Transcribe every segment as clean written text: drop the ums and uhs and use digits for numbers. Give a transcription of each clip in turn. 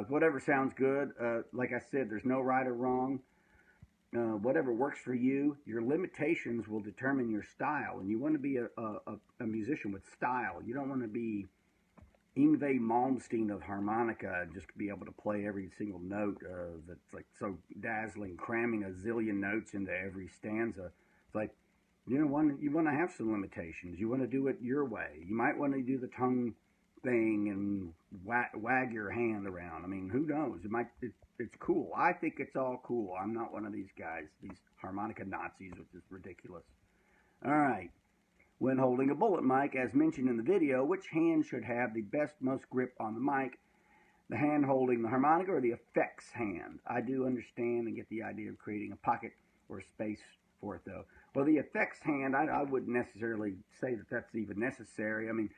Whatever sounds good. Like I said, there's no right or wrong. Whatever works for you. Your limitations will determine your style, and you want to be a musician with style. You don't want to be Yngwie Malmsteen of harmonica and just be able to play every single note that's like so dazzling, cramming a zillion notes into every stanza. It's like you want to have some limitations. You want to do it your way. You might want to do the tongue thing and wag your hand around. I mean, who knows? It's cool. I think it's all cool. I'm not one of these guys, these harmonica Nazis, which is ridiculous. All right. When holding a bullet mic, as mentioned in the video, which hand should have the best, most grip on the mic? The hand holding the harmonica or the effects hand? I do understand and get the idea of creating a pocket or a space for it, though. Well, the effects hand, I wouldn't necessarily say that that's even necessary. I mean,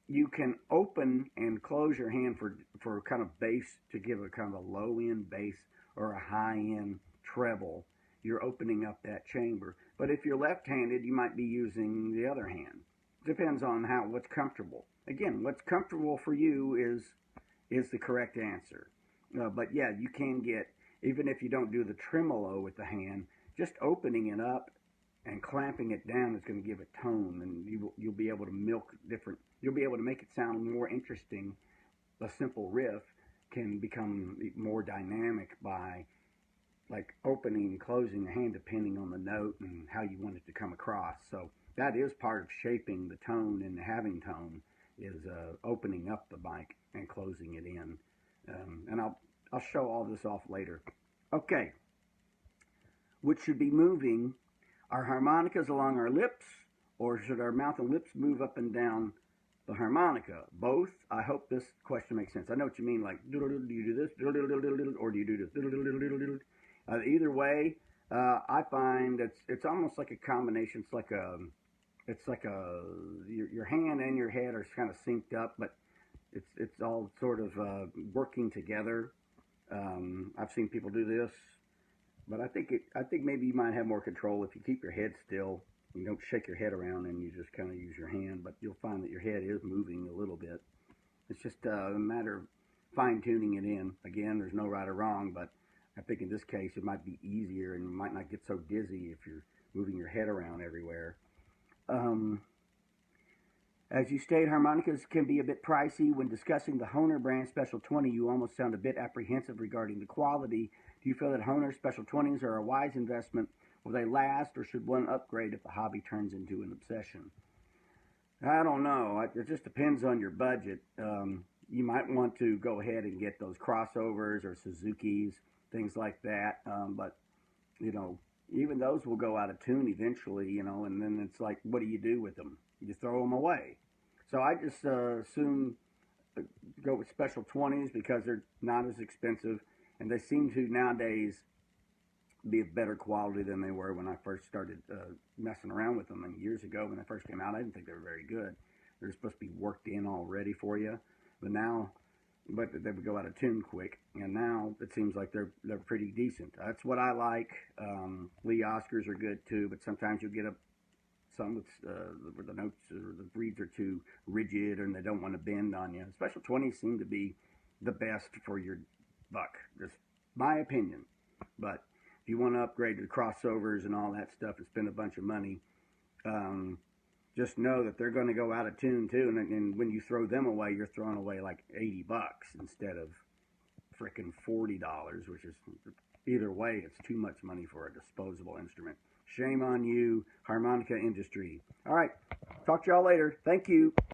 you can open and close your hand for kind of bass to give a kind of a low-end bass or a high-end treble. You're opening up that chamber. But if you're left-handed, you might be using the other hand. Depends on what's comfortable. Again, what's comfortable for you is the correct answer. But yeah, you can get, even if you don't do the tremolo with the hand, just opening it up and clamping it down is going to give it tone, and you'll be able to milk different. You'll be able to make it sound more interesting. A simple riff can become more dynamic by like opening and closing the hand depending on the note and how you want it to come across. So that is part of shaping the tone and having tone is opening up the mic and closing it in. And I'll show all this off later. Okay, which should be moving our harmonicas along our lips, or should our mouth and lips move up and down the harmonica? Both. I hope this question makes sense. I know what you mean, like, do you do this, or do you do this? Either way, I find it's almost like a combination. It's like your hand and your head are kind of synced up, but it's all sort of working together. I've seen people do this, but I think maybe you might have more control if you keep your head still. You don't shake your head around and you just kind of use your hand, but you'll find that your head is moving a little bit. It's just a matter of fine-tuning it in. Again, there's no right or wrong, but I think in this case it might be easier and you might not get so dizzy if you're moving your head around everywhere. As you stated, harmonicas can be a bit pricey. When discussing the Hohner brand Special 20, you almost sound a bit apprehensive regarding the quality. Do you feel that Hohner Special 20s are a wise investment? Will they last, or should one upgrade if the hobby turns into an obsession? I don't know. It just depends on your budget. You might want to go ahead and get those crossovers or Suzukis, things like that. But, you know, even those will go out of tune eventually, you know, and then it's like, what do you do with them? You throw them away. So I just assume go with Special 20s because they're not as expensive, and they seem to nowadays be of better quality than they were when I first started messing around with them. And years ago when they first came out, I didn't think they were very good. They're supposed to be worked in already for you, but they would go out of tune quick, and now it seems like they're pretty decent. That's what I like. Lee Oscars are good too, but sometimes you'll get some where the notes or the reeds are too rigid and they don't want to bend on you. Special 20s seem to be the best for your buck. Just my opinion. But if you want to upgrade to the crossovers and all that stuff and spend a bunch of money, just know that they're going to go out of tune too. And when you throw them away, you're throwing away like $80 instead of frickin' $40, which is, either way, it's too much money for a disposable instrument. Shame on you, harmonica industry. All right, talk to y'all later. Thank you.